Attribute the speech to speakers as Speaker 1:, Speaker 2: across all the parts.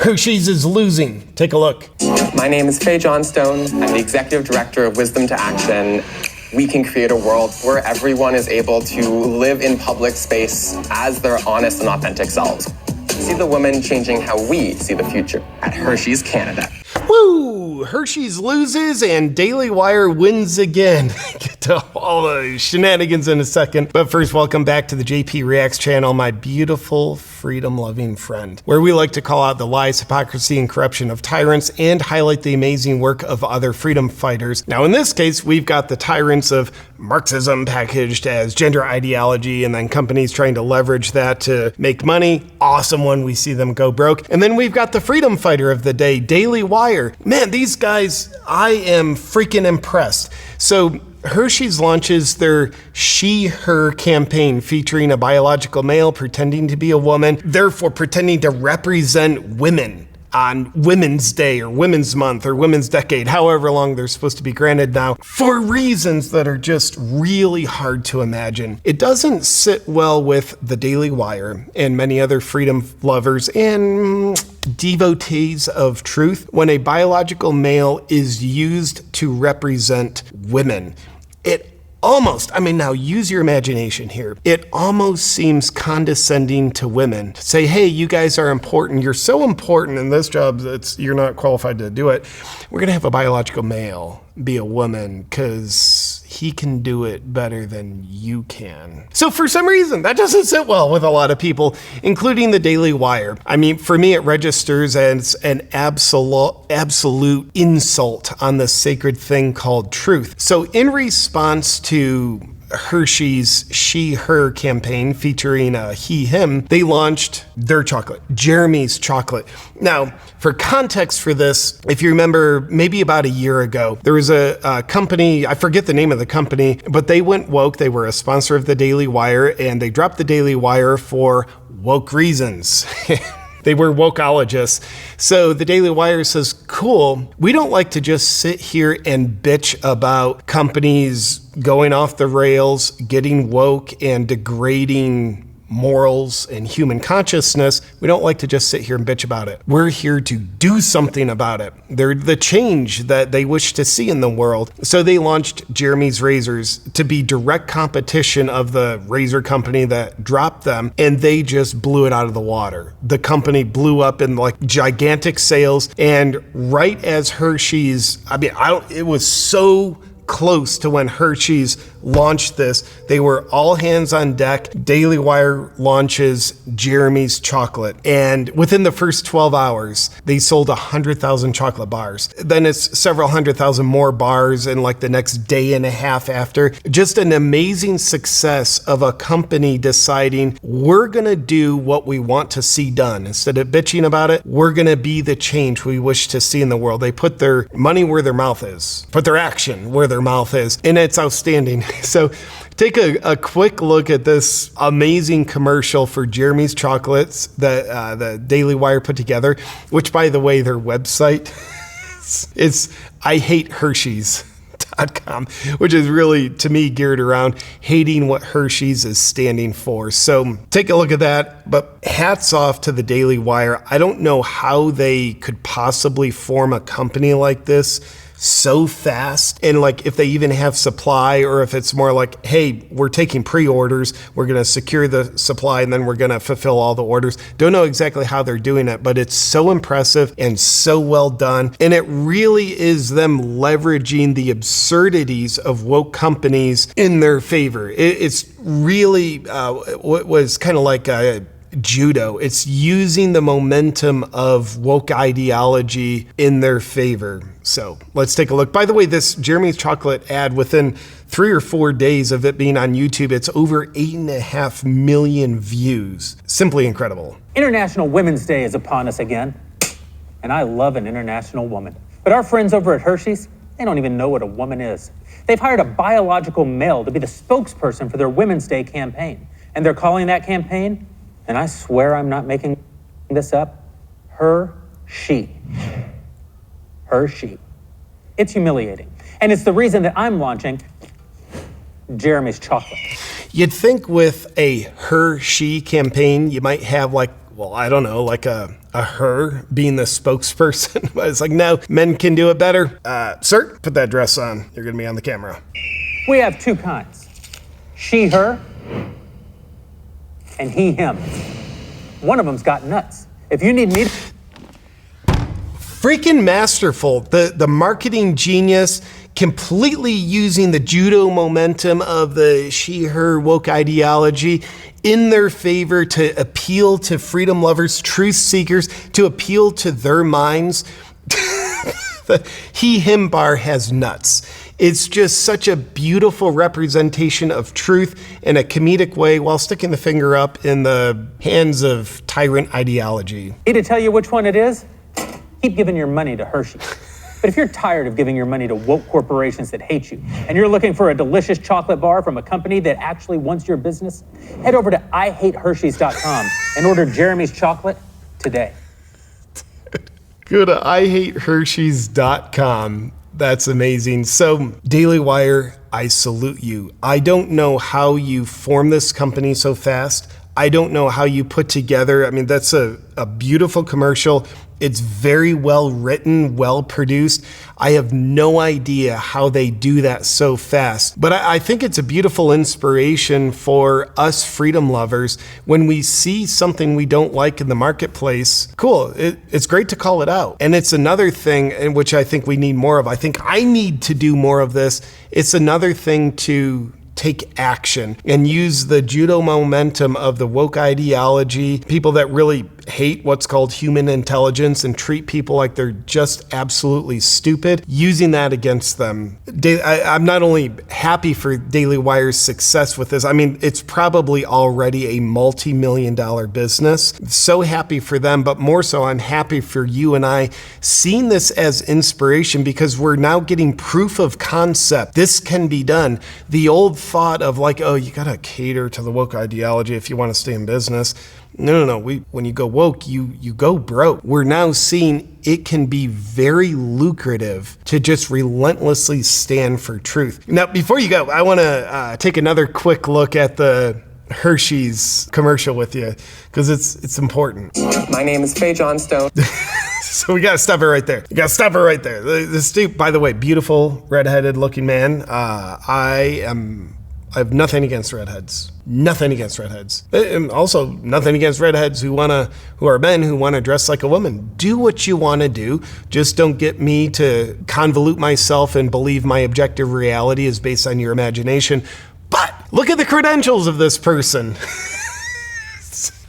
Speaker 1: Hershey's is losing. Take a look.
Speaker 2: My name is Faye Johnstone. I'm the Executive Director of Wisdom to Action. We can create a world where everyone is able to live in public space as their honest and authentic selves. See the women changing how we see the future at Hershey's Canada.
Speaker 1: Woo! Hershey's loses and Daily Wire wins again. Get to all the shenanigans in a second. But first, welcome back to the JP Reacts channel, my beautiful freedom-loving friend, where we like to call out the lies, hypocrisy, and corruption of tyrants and highlight the amazing work of other freedom fighters. Now, in this case, we've got the tyrants of Marxism packaged as gender ideology, and then companies trying to leverage that to make money. Awesome when we see them go broke. And then we've got the freedom fighter of the day, Daily Wire. Man, these guys, I am freaking impressed. So Hershey's launches their she-her campaign featuring a biological male pretending to be a woman, therefore pretending to represent women on Women's Day or Women's Month or Women's Decade, however long they're supposed to be granted now, for reasons that are just really hard to imagine. It doesn't sit well with the Daily Wire and many other freedom lovers and devotees of truth when a biological male is used to represent women. It almost, now use your imagination here. It almost seems condescending to women to say, hey, you guys are important. You're so important in this job that you're not qualified to do it. We're going to have a biological male be a woman because he can do it better than you can. So for some reason, that doesn't sit well with a lot of people, including the Daily Wire. For me, it registers as an absolute insult on the sacred thing called truth. So in response to Hershey's she-her campaign featuring he-him, they launched their chocolate, Jeremy's chocolate. Now, for context for this, if you remember, maybe about a year ago, there was a company, I forget the name of the company, but they went woke. They were a sponsor of the Daily Wire, and they dropped the Daily Wire for woke reasons. They were wokeologists. So the Daily Wire says, cool, we don't like to just sit here and bitch about companies going off the rails, getting woke and degrading morals and human consciousness. We don't like to just sit here and bitch about it. We're here to do something about it. They're the change that they wish to see in the world. So they launched Jeremy's Razors to be direct competition of the razor company that dropped them, and they just blew it out of the water. The company blew up in like gigantic sales, and right as Hershey's, it was so close to when Hershey's launched this. They were all hands on deck. Daily Wire launches Jeremy's chocolate, and within the first 12 hours, they sold 100,000 chocolate bars. Then it's several 100,000 more bars in like the next day and a half after. Just an amazing success of a company deciding we're gonna do what we want to see done. Instead of bitching about it, we're gonna be the change we wish to see in the world. They put their money where their mouth is, put their action where their mouth is, and it's outstanding. So take a quick look at this amazing commercial for Jeremy's Chocolates that the Daily Wire put together, which, by the way, their website is IHateHersheys.com, which is really, to me, geared around hating what Hershey's is standing for. So take a look at that, but hats off to the Daily Wire. I don't know how they could possibly form a company like this so fast, and like if they even have supply, or if it's more like, hey, we're taking pre-orders, we're going to secure the supply, and then we're going to fulfill all the orders. Don't know exactly how they're doing it, but it's so impressive and so well done, and it really is them leveraging the absurdities of woke companies in their favor. It's really what was kind of like judo. It's using the momentum of woke ideology in their favor. So let's take a look. By the way, this Jeremy's Chocolate ad, within 3 or 4 days of it being on YouTube, it's over 8.5 million views. Simply incredible.
Speaker 3: International Women's Day is upon us again, and I love an international woman. But our friends over at Hershey's, they don't even know what a woman is. They've hired a biological male to be the spokesperson for their Women's Day campaign, and they're calling that campaign, and I swear I'm not making this up, Hershey. Hershey. It's humiliating. And it's the reason that I'm launching Jeremy's Chocolate.
Speaker 1: You'd think with a Hershey campaign, you might have like well, I don't know, like a her being the spokesperson. But it's like, no, men can do it better. Sir, put that dress on. You're gonna be on the camera.
Speaker 3: We have two kinds. She, her, and he, him. One of them's got nuts. If you need me to...
Speaker 1: Freaking masterful. The marketing genius, completely using the judo momentum of the she, her woke ideology in their favor to appeal to freedom lovers, truth seekers, to appeal to their minds. The he, him bar has nuts. It's just such a beautiful representation of truth in a comedic way while sticking the finger up in the hands of tyrant ideology.
Speaker 3: Need to tell you which one it is? Keep giving your money to Hershey. But if you're tired of giving your money to woke corporations that hate you, and you're looking for a delicious chocolate bar from a company that actually wants your business, head over to IHateHersheys.com and order Jeremy's chocolate today.
Speaker 1: Go to IHateHersheys.com. That's amazing. So, Daily Wire, I salute you. I don't know how you formed this company so fast. I don't know how you put together, I mean, that's a beautiful commercial. It's very well written, well produced. I have no idea how they do that so fast. But I think it's a beautiful inspiration for us freedom lovers when we see something we don't like in the marketplace. Cool, it's great to call it out. And it's another thing in which I think we need more of. I think I need to do more of this. It's another thing to take action and use the judo momentum of the woke ideology, people that really hate what's called human intelligence and treat people like they're just absolutely stupid, using that against them. I'm not only happy for Daily Wire's success with this, I mean, it's probably already a multi-million-dollar business. So happy for them, but more so I'm happy for you and I seeing this as inspiration because we're now getting proof of concept. This can be done. The old thought of like, oh, you gotta cater to the woke ideology if you want to stay in business. No. When you go woke, you go broke. We're now seeing it can be very lucrative to just relentlessly stand for truth. Now, before you go, I want to take another quick look at the Hershey's commercial with you because it's important.
Speaker 2: My name is Faye Johnstone.
Speaker 1: So we gotta stop it right there. This dude, by the way, beautiful redheaded looking man. I have nothing against redheads. Nothing against redheads. And also nothing against redheads who are men who want to dress like a woman. Do what you want to do. Just don't get me to convolute myself and believe my objective reality is based on your imagination. But look at the credentials of this person.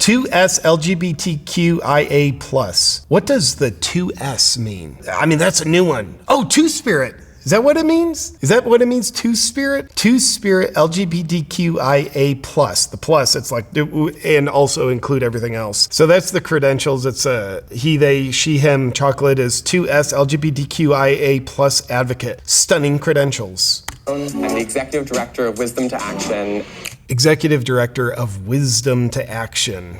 Speaker 1: 2S LGBTQIA+. What does the 2S mean? I mean, that's a new one. Oh, Two-Spirit. Is that what it means? Is that what it means, Two-Spirit? Two-Spirit LGBTQIA+. The plus, it's like, and also include everything else. So that's the credentials. It's a he, they, she, him. Chocolate is 2S LGBTQIA+ advocate. Stunning credentials.
Speaker 2: I'm the Executive Director of Wisdom to Action.
Speaker 1: Executive Director of Wisdom to Action.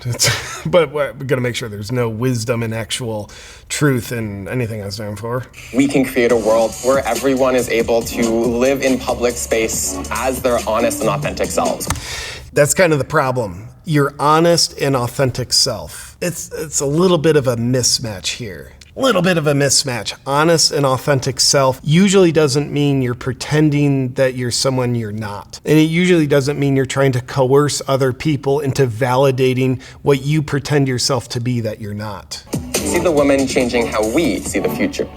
Speaker 1: But we're going to make sure there's no wisdom and actual truth in anything I stand for.
Speaker 2: We can create a world where everyone is able to live in public space as their honest and authentic selves.
Speaker 1: That's kind of the problem. Your honest and authentic self. It's a little bit of a mismatch here. Little bit of a mismatch. Honest and authentic self usually doesn't mean you're pretending that you're someone you're not. And it usually doesn't mean you're trying to coerce other people into validating what you pretend yourself to be that you're not.
Speaker 2: See the woman changing how we see the future.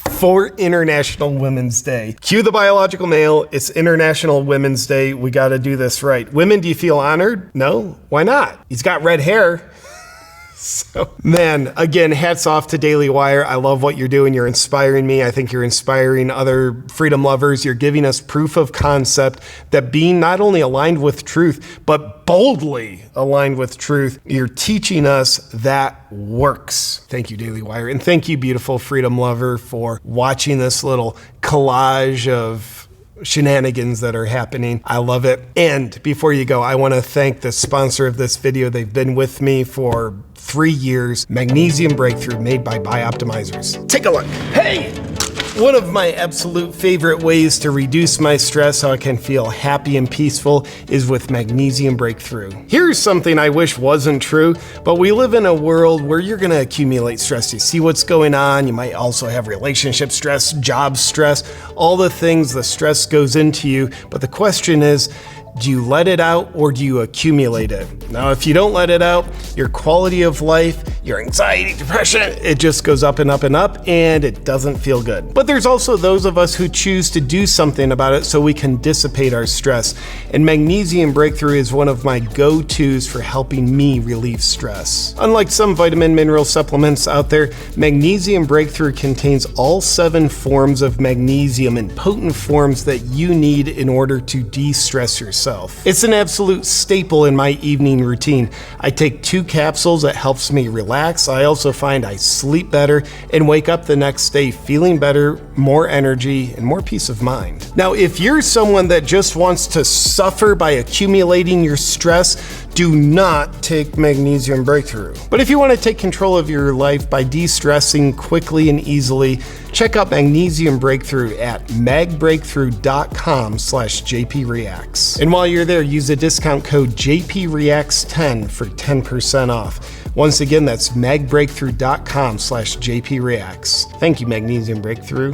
Speaker 1: For International Women's Day. Cue the biological male. It's International Women's Day. We got to do this right. Women, do you feel honored? No? Why not? He's got red hair. So, man, again, hats off to Daily Wire. I love what you're doing. You're inspiring me. I think you're inspiring other freedom lovers. You're giving us proof of concept that being not only aligned with truth, but boldly aligned with truth, you're teaching us that works. Thank you, Daily Wire. And thank you, beautiful freedom lover, for watching this little collage of shenanigans that are happening. I love it. And before you go, I want to thank the sponsor of this video. They've been with me for 3 years. Magnesium Breakthrough, made by Bioptimizers. Take a look. Hey! One of my absolute favorite ways to reduce my stress so I can feel happy and peaceful is with Magnesium Breakthrough. Here's something I wish wasn't true, but we live in a world where you're gonna accumulate stress. You see what's going on, you might also have relationship stress, job stress, all the things, the stress goes into you, but the question is, do you let it out or do you accumulate it? Now, if you don't let it out, your quality of life, your anxiety, depression, it just goes up and up and up, and it doesn't feel good. But there's also those of us who choose to do something about it so we can dissipate our stress. And Magnesium Breakthrough is one of my go-tos for helping me relieve stress. Unlike some vitamin mineral supplements out there, Magnesium Breakthrough contains all 7 forms of magnesium in potent forms that you need in order to de-stress yourself. It's an absolute staple in my evening routine. I take 2 capsules, it helps me relax. I also find I sleep better and wake up the next day feeling better, more energy, and more peace of mind. Now, if you're someone that just wants to suffer by accumulating your stress, do not take Magnesium Breakthrough. But if you want to take control of your life by de-stressing quickly and easily, check out Magnesium Breakthrough at magbreakthrough.com/JPReacts. And while you're there, use the discount code JPReacts10 for 10% off. Once again, that's magbreakthrough.com/JPReacts. Thank you, Magnesium Breakthrough.